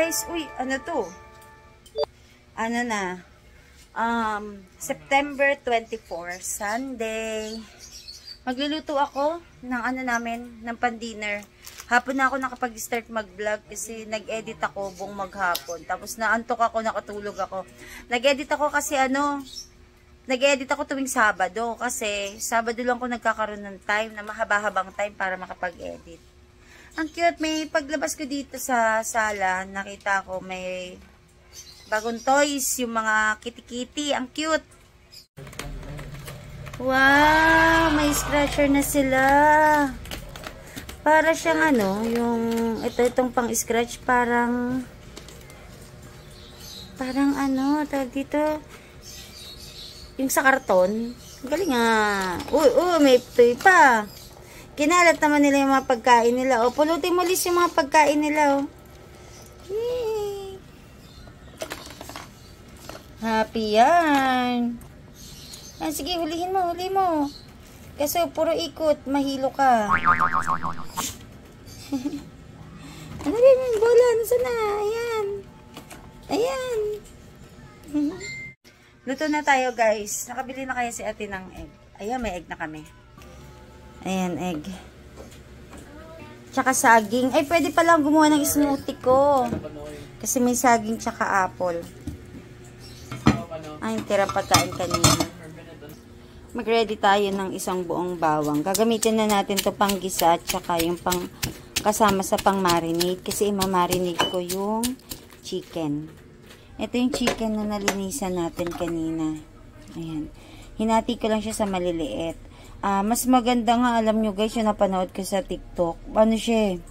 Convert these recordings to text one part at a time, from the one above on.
guys. Uy, ano to? Ano na? September 24, Sunday. Magluluto ako ng ano namin, ng pan-dinner. Hapon na ako nakapag-start mag-vlog kasi nag-edit ako buong maghapon. Tapos naantok ako, nakatulog ako. Nag-edit ako kasi nag-edit ako tuwing Sabado kasi Sabado lang ko nagkakaroon ng time na mahaba-habang time para makapag-edit. Ang cute, may paglabas ko dito sa sala, nakita ko may bagong toys, yung mga kitty-kitty, ang cute. Wow, may scratcher na sila. Para siyang ano, yung itong pang-scratch, parang ano, tawag dito, yung sa karton. Galing nga. May toy pa. Kinalat naman nila yung mga pagkain nila. O, pulutin mo list yung mga pagkain nila. O. Yay! Happy yan. Sige, huli mo. Kasi puro ikot, mahilo ka. Ano rin yung bola? Nasaan na? Ayan. Luto na tayo, guys. Nakabili na kaya si ate ng egg. Ayan, may egg na kami. Ayan, egg. Tsaka saging. Ay, pwede palang gumawa ng smoothie ko. Kasi may saging tsaka apple. Ay, tira pagkain kanina. Mag-ready tayo ng isang buong bawang. Gagamitin na natin to pang gisa tsaka yung pang kasama sa pang marinate. Kasi imamarinate ko yung chicken. Ito yung chicken na nalinisan natin kanina. Ayan. Hinati ko lang siya sa maliliit. Mas maganda nga, alam nyo guys, yung napanood ko sa TikTok. Ano siya,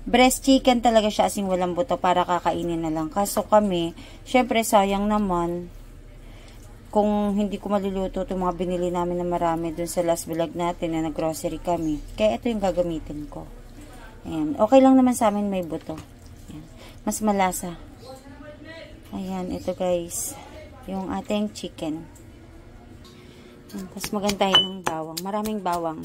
breast chicken talaga siya, asing walang buto para kakainin na lang. Kaso kami, syempre sayang naman kung hindi ko maluluto itong mga binili namin na marami dun sa last vlog natin na nag-grocery kami. Kaya ito yung gagamitin ko. Ayan. Okay lang naman sa amin may buto. Ayan. Mas malasa. Ayan, ito guys. Yung ating chicken. Tapos maganda ng bawang. Maraming bawang.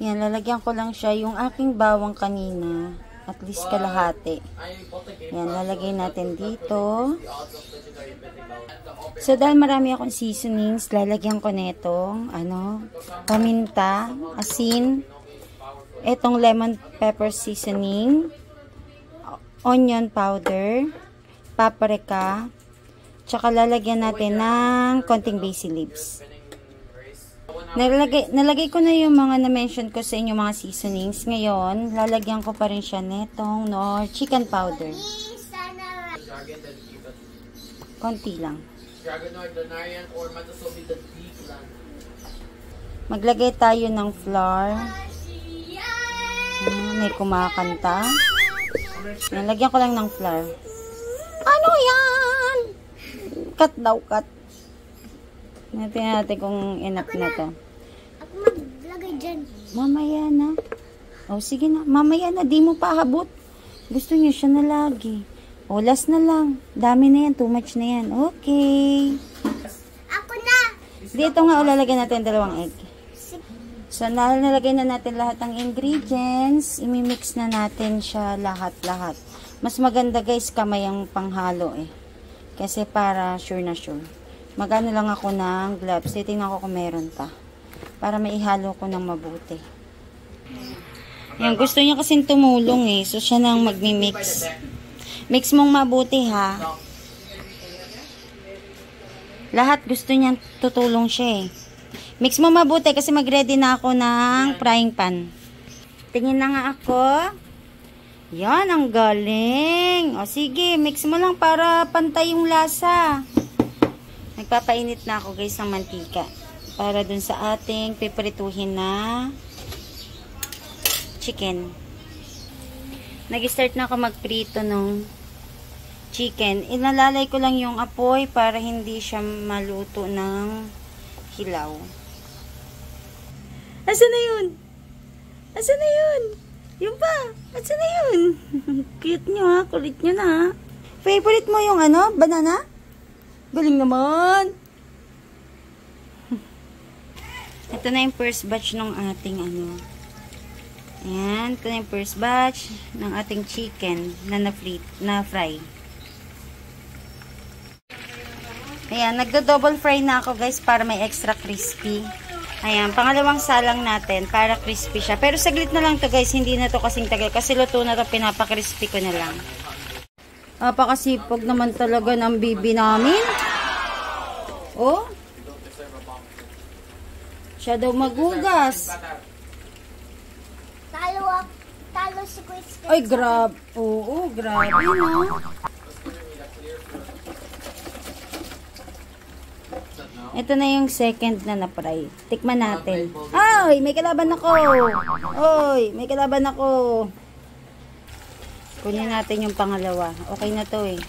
Yan, lalagyan ko lang siya. Yung aking bawang kanina, at least kalahati. Yan, lalagay natin dito. So, dahil marami akong seasonings, lalagyan ko netong, paminta, asin, etong lemon pepper seasoning, onion powder, paprika, tsaka lalagyan natin ng konting basil leaves. Nalagay ko na yung mga na-mention ko sa inyo mga seasonings. Ngayon, lalagyan ko pa rin siya netong chicken powder. Konti lang. Maglagay tayo ng flour. May kumakanta. Nalagyan ko lang ng flour. Ano yan? Cut daw, cut. Natin kung enough na to. Ako maglagay dyan. Mamaya na. O, sige na. Mamaya na. Di mo pa habot. Gusto niyo siya na lagi. O, last na lang. Dami na yan. Too much na yan. Okay. Ako na. Dito nga, lalagyan natin 2 egg. So, nalagay na natin lahat ng ingredients. Imimix na natin siya lahat-lahat. Mas maganda guys, kamay ang panghalo eh. Kasi para sure na sure. Magano lang ako ng gloves. Titingnan ko kung meron pa. Para maihalo ko ng mabuti. Yan, gusto niya kasing tumulong eh. So, siya nang magmi-mix. Mix mong mabuti ha. Lahat gusto niya tutulong siya eh. Mix mo mabuti kasi mag-ready na ako ng frying pan. Tingin na nga ako. Yan, ang galing. O sige, mix mo lang para pantay yung lasa. Nagpapainit na ako guys ng mantika. Para dun sa ating piprituhin na chicken. Nag-start na ako magprito ng chicken. Inalalay ko lang yung apoy para hindi siya maluto ng hilaw. Asan na yun? Asan na yun? Yung pa? Asan na yun? Cute nyo ha. Kulit nyo na ha. Favorite mo yung banana? Galing naman. Ito na yung first batch ng ating Ayan, ito na yung first batch ng ating chicken na fry. Ayan, nagdo-double fry na ako guys para may extra crispy. Ayan, pangalawang salang natin para crispy siya. Pero saglit na lang to guys, hindi na to kasing tagal. Kasi luto na to, pinapa-crispy ko na lang. Napakasipag naman talaga ng bibi namin. Oh. Siya daw maghugas. Talo si Quiz. Ay, grab. Oo, grabe no. Ito na yung second na na-fry. Tikman natin. Ay, may kalaban ako. Oy, may kalaban ako. Kunin natin yung pangalawa. Okay na to eh.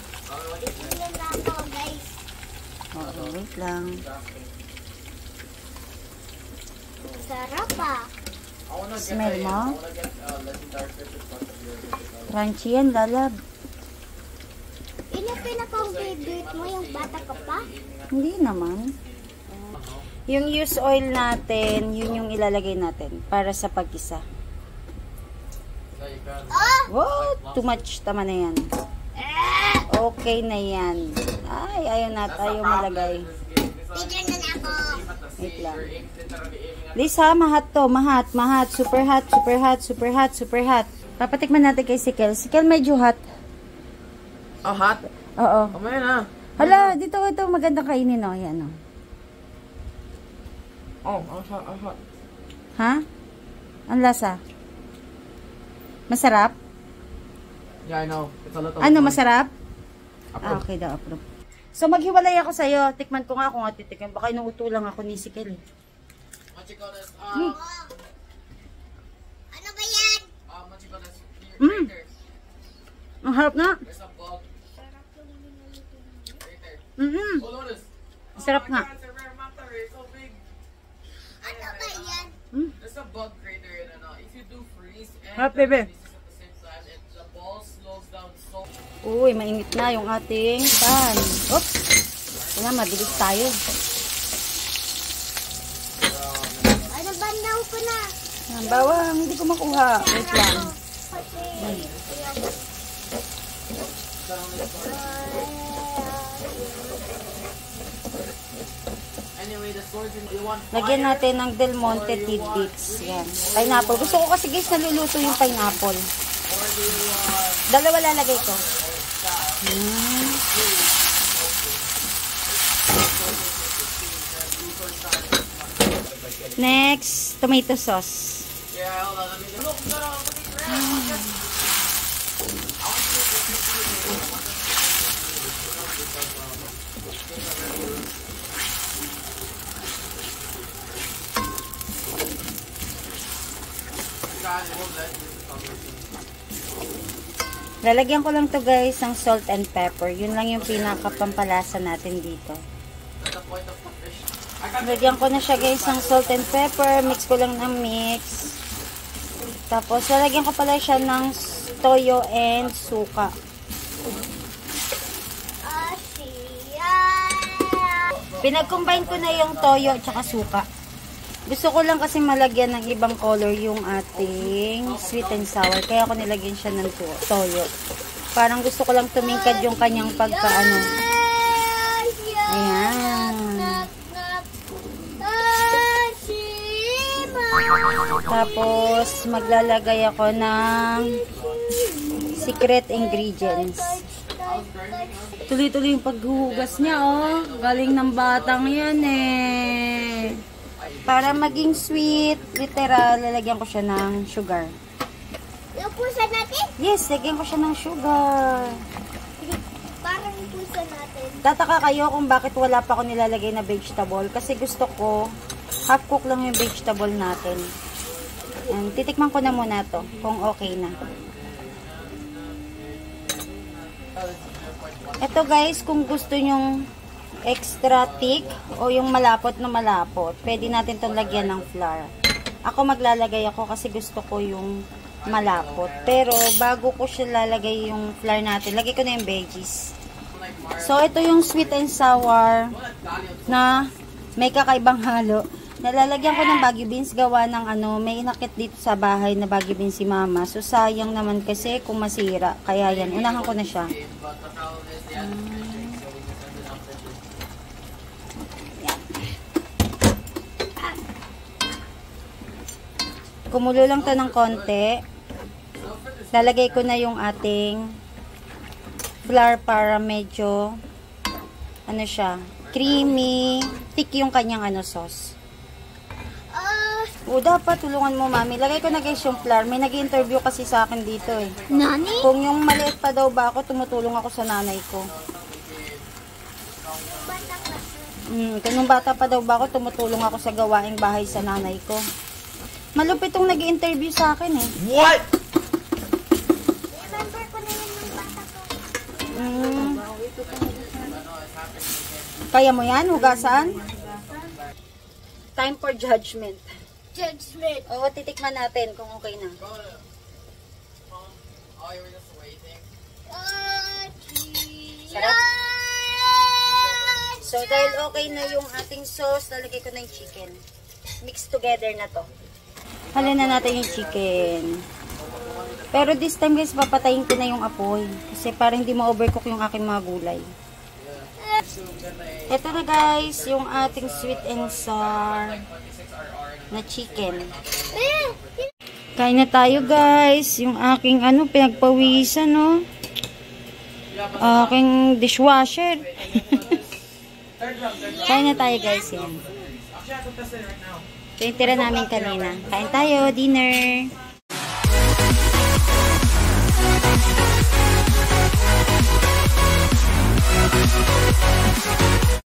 Oo, wait lang. Sarap ah. Smell mo? Crunchy yan, lalab. Yung pinaka-favorite mo, yung bata ka pa? Hindi naman. Yung use oil natin, yun yung ilalagay natin para sa pag-isa. Wow, too much. Tama na yan. Okay na yan. Ay, ayaw na tayo malagay. Picture na ako. Wait lang. Lisa, mahat to. Mahat. Super hot, super hot, super hot, super hot. Papatikman natin kay Sikel. Sikel, medyo hot. Oh, hot? Oo. Kamay na. Hala, dito ito. Magandang kainin, o. Yan, o. Oh, hot. Ha? Ang lasa? Masarap? Yeah, I know. It's a little Ano, masarap? Approve. Ah, okay daw, approve. So, maghiwalay ako sa'yo. Tikman ko nga kung atitikman. Baka inuuto lang ako ni Sikel. What you call this? Ano ba yan? What you call this? Mm. Ang harap na. There's a bug right there. Mm-mm. Oh, notice. Sarap nga. It's a rare manta ray. It's so big. Ano ba yan? Mm. There's a bug crater in it. If you do freeze and Harap, bebe. releases at the same time, the ball slows down so. Uy, mainit na yung ating pan. Oops. Wala, mabilis tayo. Ano ba daw ko na? Ang bawang, hindi ko makuha. Wait lang. Anyway, the storage you want. Lagyan natin ng Del Monte tidbits. Yan. Pineapple. Gusto ko kasi guys naluluto yung pineapple. Dalawa lalagay ko. Next, tomato sauce. Yeah, hold on. Let me look. Lalagyan ko lang to guys ng salt and pepper. Yun lang yung pinakapampalasa natin dito. Lagyan ko na siya guys ng salt and pepper. Mix ko lang ng mix. Tapos lalagyan ko pala siya ng toyo and suka. Pinag-combine ko na yung toyo at saka suka. Gusto ko lang kasi malagyan ng ibang color yung ating sweet and sour. Kaya ako nilagyan siya ng toyo. Parang gusto ko lang tumingkad yung kanyang pagkaano. Ayan. Tapos, maglalagay ako ng secret ingredients. Tuloy-tuloy yung paghuhugas niya, oh. Galing ng batang yan, eh. Para maging sweet, literal, lalagyan ko siya ng sugar. Yung pusa natin? Yes, lagyan ko siya ng sugar. Parang pusa natin. Tataka kayo kung bakit wala pa ako nilalagay na vegetable. Kasi gusto ko, half cook lang yung vegetable natin. And, titikman ko na muna to kung okay na. Ito guys, kung gusto nyong extra thick o yung malapot na malapot, pwede natin itong lagyan ng flour. Ako maglalagay ako kasi gusto ko yung malapot. Pero bago ko siya lalagay yung flour natin, lagay ko na yung veggies. So ito yung sweet and sour na may kakaibang halo. Nalalagyan ko ng Baguio beans gawa ng ano, may inakit dito sa bahay na Baguio beans si mama. So sayang naman kasi kung masira. Kaya yan, unahan ko na siya. But the problem is they have to finish, so we just send it out to Yan. Kumulo lang to ng konti. Lalagay ko na yung ating flour para medyo ano siya, creamy, thick yung kanyang ano sauce. O, dapat tulungan mo, mami. Lagay ko na guys yung flour. May nag-interview kasi sa akin dito eh. Nani? Kung yung maliit pa daw ba ako, tumutulong ako sa nanay ko. Kung nung bata pa daw ba ako, tumutulong ako sa gawaing bahay sa nanay ko. Malupit tong nag-interview sa akin eh. What? Remember ko na yun ng bata ko. Kaya mo yan? Hugasan? Time for judgment. Judgment. Oo, titikman natin kung okay na. Oh, you were just waiting. Sarap. So, dahil okay na yung ating sauce, lalagay ko na yung chicken. Mix together na to. Halin na natin yung chicken. Pero this time guys, papatayin ko na yung apoy. Kasi para hindi ma-overcook yung aking mga gulay. Ito na guys, yung ating sweet and sour na chicken. Kain na tayo guys. Yung aking ano, pinagpawisan no. Aking dishwasher. Kain na tayo guys yan. Ito yung tira namin kanina. Kain tayo, dinner.